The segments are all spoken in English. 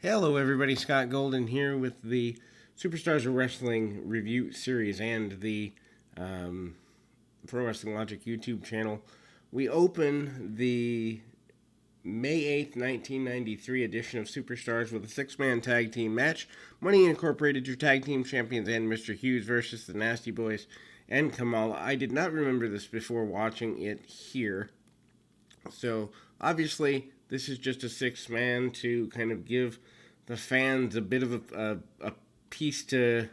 Hello, everybody. Scott Golden here with the Superstars of Wrestling review series and the um, Pro Wrestling Logic YouTube channel. We open the May 8th, 1993 edition of Superstars with a six-man tag team match. Money Incorporated, your tag team champions, and Mr. Hughes versus the Nasty Boys and Kamala. I did not remember this before watching it here. So, obviously, this is just a six-man to kind of give the fans a bit of a piece to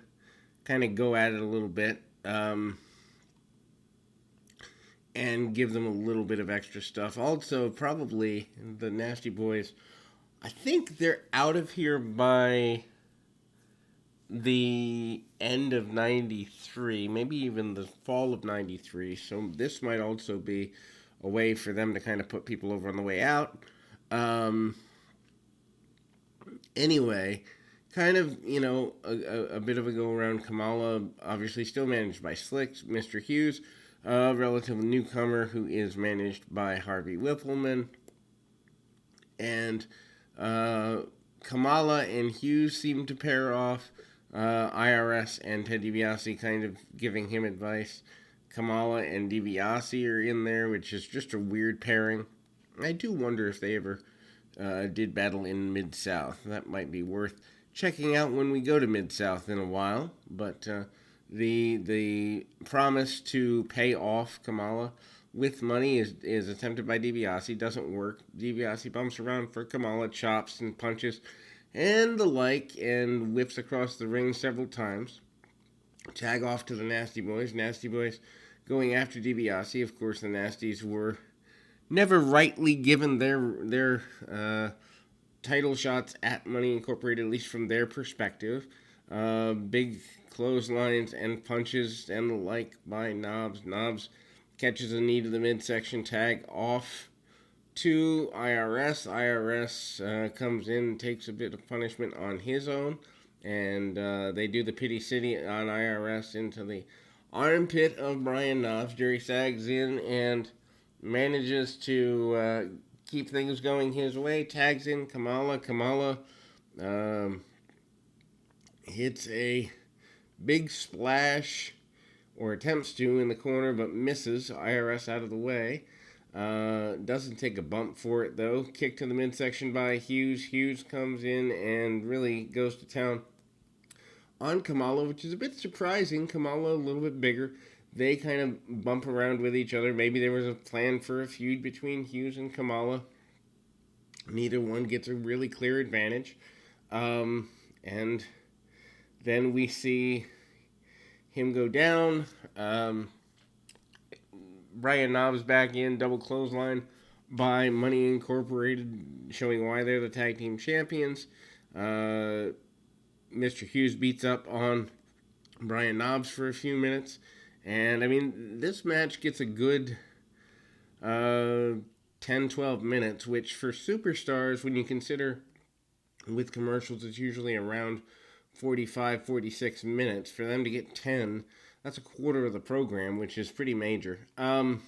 kind of go at it a little bit and give them a little bit of extra stuff. Also, probably the Nasty Boys, I think they're out of here by the end of 93, maybe even the fall of 93. So this might also be a way for them to kind of put people over on the way out. Anyway, kind of, a bit of a go around. Kamala, obviously still managed by Slick. Mr. Hughes, a relative newcomer who is managed by Harvey Whippleman. And Kamala and Hughes seem to pair off. IRS and Ted DiBiase kind of giving him advice. Kamala and DiBiase are in there, which is just a weird pairing. I do wonder if they ever did battle in Mid-South. That might be worth checking out when we go to Mid-South in a while. But the promise to pay off Kamala with money is attempted by DiBiase. Doesn't work. DiBiase bumps around for Kamala, chops and punches and the like, and whips across the ring several times. Tag off to the Nasty Boys. Nasty Boys going after DiBiase. Of course, the Nasties were never rightly given their title shots at Money Incorporated, at least from their perspective. Big clotheslines and punches and the like by Knobbs. Knobbs catches a knee to the midsection, tag off to IRS. IRS comes in and takes a bit of punishment on his own, and they do the Pity City on IRS into the armpit of Brian Knobbs. Jerry Sags in and manages to keep things going his way. Tags in Kamala. Kamala hits a big splash, or attempts to, in the corner, but misses. IRS out of the way. Doesn't take a bump for it, though. Kick to the midsection by Hughes. Hughes comes in and really goes to town on Kamala, which is a bit surprising. Kamala a little bit bigger. They kind of bump around with each other. Maybe there was a plan for a feud between Hughes and Kamala. Neither one gets a really clear advantage. And then we see him go down. Brian Knobbs back in, double clothesline by Money Incorporated, showing why they're the tag team champions. Mr. Hughes beats up on Brian Knobbs for a few minutes. And, I mean, this match gets a good 10-12 minutes, which for Superstars, when you consider with commercials, it's usually around 45-46 minutes. For them to get 10, that's a quarter of the program, which is pretty major. And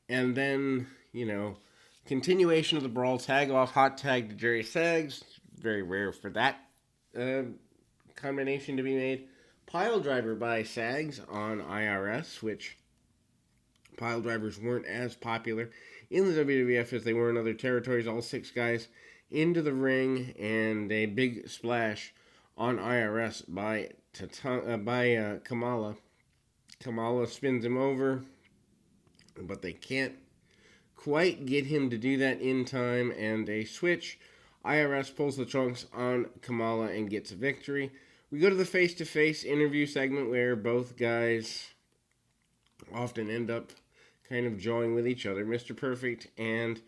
then, continuation of the brawl, tag off, hot tag to Jerry Sags. Very rare for that combination to be made. Pile driver by Sags on IRS, which pile drivers weren't as popular in the WWF as they were in other territories. All six guys into the ring, and a big splash on IRS by Kamala. Kamala spins him over, but they can't quite get him to do that in time, and a switch. IRS pulls the trunks on Kamala and gets a victory. We go to the face-to-face interview segment where both guys often end up kind of jawing with each other. Mr. Perfect and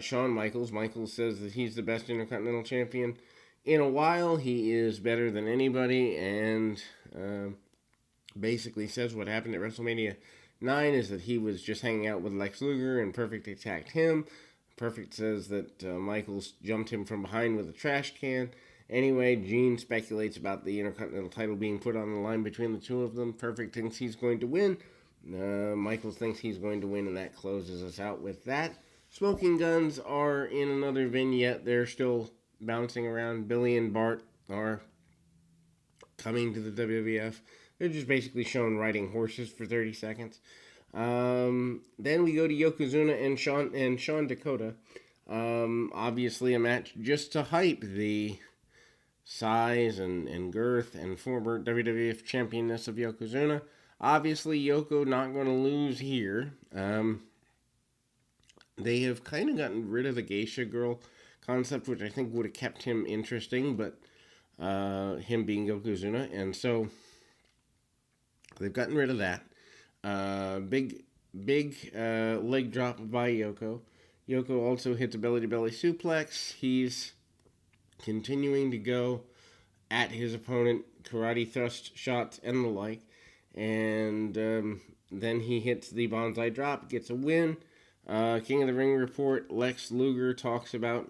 Shawn Michaels. Michaels says that he's the best Intercontinental Champion in a while. He is better than anybody, and basically says what happened at WrestleMania 9 is that he was just hanging out with Lex Luger and Perfect attacked him. Perfect says that Michaels jumped him from behind with a trash can. Anyway, Gene speculates about the Intercontinental title being put on the line between the two of them. Perfect thinks he's going to win. Michaels thinks he's going to win, and that closes us out with that. Smoking Guns are in another vignette. They're still bouncing around. Billy and Bart are coming to the WWF. They're just basically shown riding horses for 30 seconds. Then we go to Yokozuna and Sean Dakota. Obviously, a match just to hype the size and girth and former WWF championess of Yokozuna. Obviously, Yoko not going to lose here. They have kind of gotten rid of the geisha girl concept, which I think would have kept him interesting, but him being Yokozuna, and so they've gotten rid of that. Big leg drop by Yoko. Yoko also hits a belly-to-belly suplex. He's continuing to go at his opponent, karate thrust shots and the like. And then he hits the bonsai drop, gets a win. King of the Ring report, Lex Luger talks about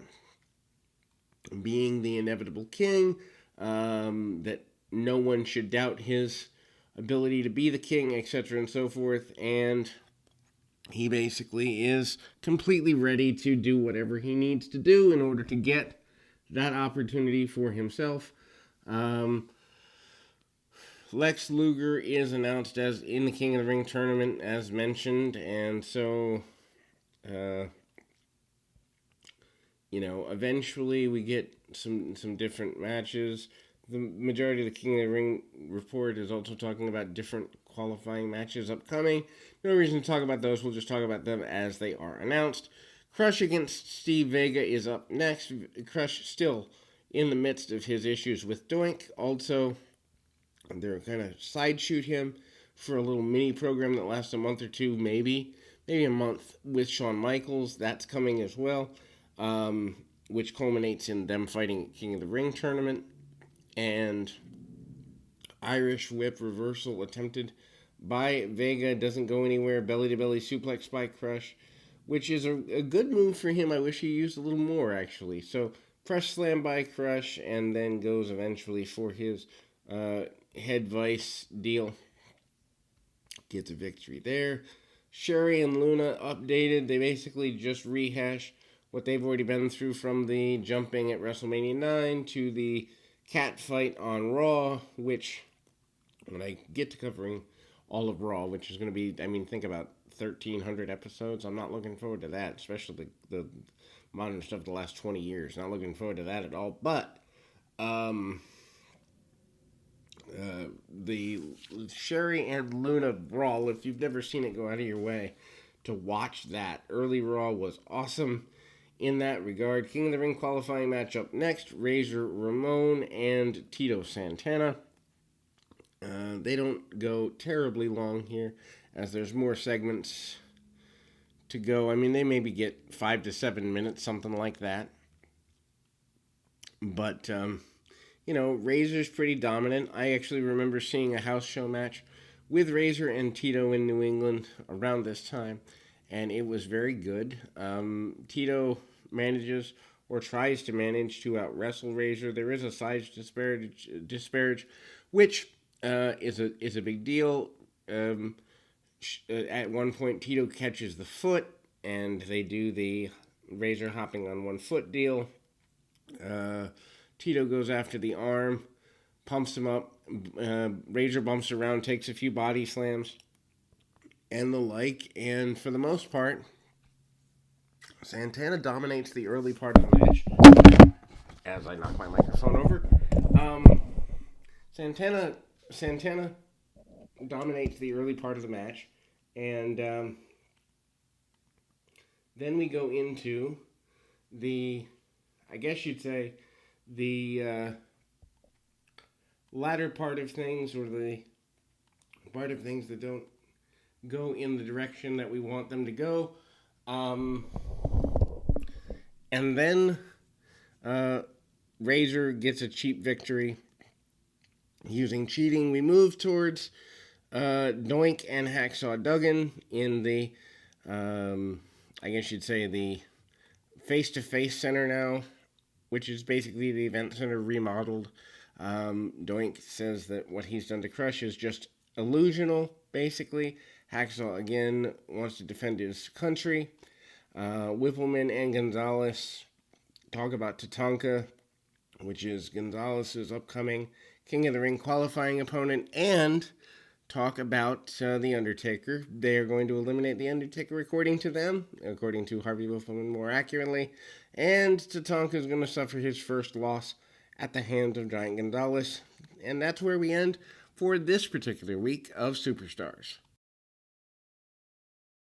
being the inevitable king, that no one should doubt his ability to be the king, etc. and so forth. And he basically is completely ready to do whatever he needs to do in order to get that opportunity for himself. Lex Luger is announced as in the King of the Ring tournament, as mentioned, and so, eventually we get some different matches. The majority of the King of the Ring report is also talking about different qualifying matches upcoming. No reason to talk about those. We'll just talk about them as they are announced. Crush against Steve Vega is up next. Crush still in the midst of his issues with Doink. Also, they're going to side shoot him for a little mini program that lasts a month or two, maybe a month, with Shawn Michaels. That's coming as well, which culminates in them fighting King of the Ring tournament. And Irish whip reversal attempted by Vega doesn't go anywhere. Belly-to-belly suplex by Crush, which is a good move for him. I wish he used a little more, actually. So, press slam by Crush, and then goes eventually for his head vice deal. Gets a victory there. Sherry and Luna updated. They basically just rehash what they've already been through, from the jumping at WrestleMania 9 to the cat fight on Raw, which, when I get to covering all of Raw, which is going to be, think about 1,300 episodes. I'm not looking forward to that, especially the modern stuff the last 20 years. Not looking forward to that at all. But the Sherry and Luna brawl, if you've never seen it, go out of your way to watch that. Early Raw was awesome in that regard. King of the Ring qualifying match up next. Razor Ramon and Tito Santana. They don't go terribly long here, as there's more segments to go. They maybe get 5 to 7 minutes, something like that. But, Razor's pretty dominant. I actually remember seeing a house show match with Razor and Tito in New England around this time, and it was very good. Tito manages, or tries to manage, to out-wrestle Razor. There is a size disparage, which is a big deal. At one point, Tito catches the foot, and they do the Razor hopping on one foot deal. Tito goes after the arm, pumps him up. Razor bumps around, takes a few body slams, and the like. And for the most part, Santana dominates the early part of the match. As I knock my microphone over, Santana dominates the early part of the match, and then we go into the, I guess you'd say, the latter part of things, or the part of things that don't go in the direction that we want them to go. And then Razor gets a cheap victory using cheating. We move towards Doink and Hacksaw Duggan in the, I guess you'd say, the face-to-face center now, which is basically the event center remodeled. Doink says that what he's done to Crush is just illusional, basically. Hacksaw, again, wants to defend his country. Whippleman and Gonzalez talk about Tatanka, which is Gonzalez's upcoming King of the Ring qualifying opponent, and talk about The Undertaker. They are going to eliminate The Undertaker according to them, according to Harvey Whippleman more accurately, and Tatanka is going to suffer his first loss at the hands of Giant Gonzalez. And that's where we end for this particular week of Superstars.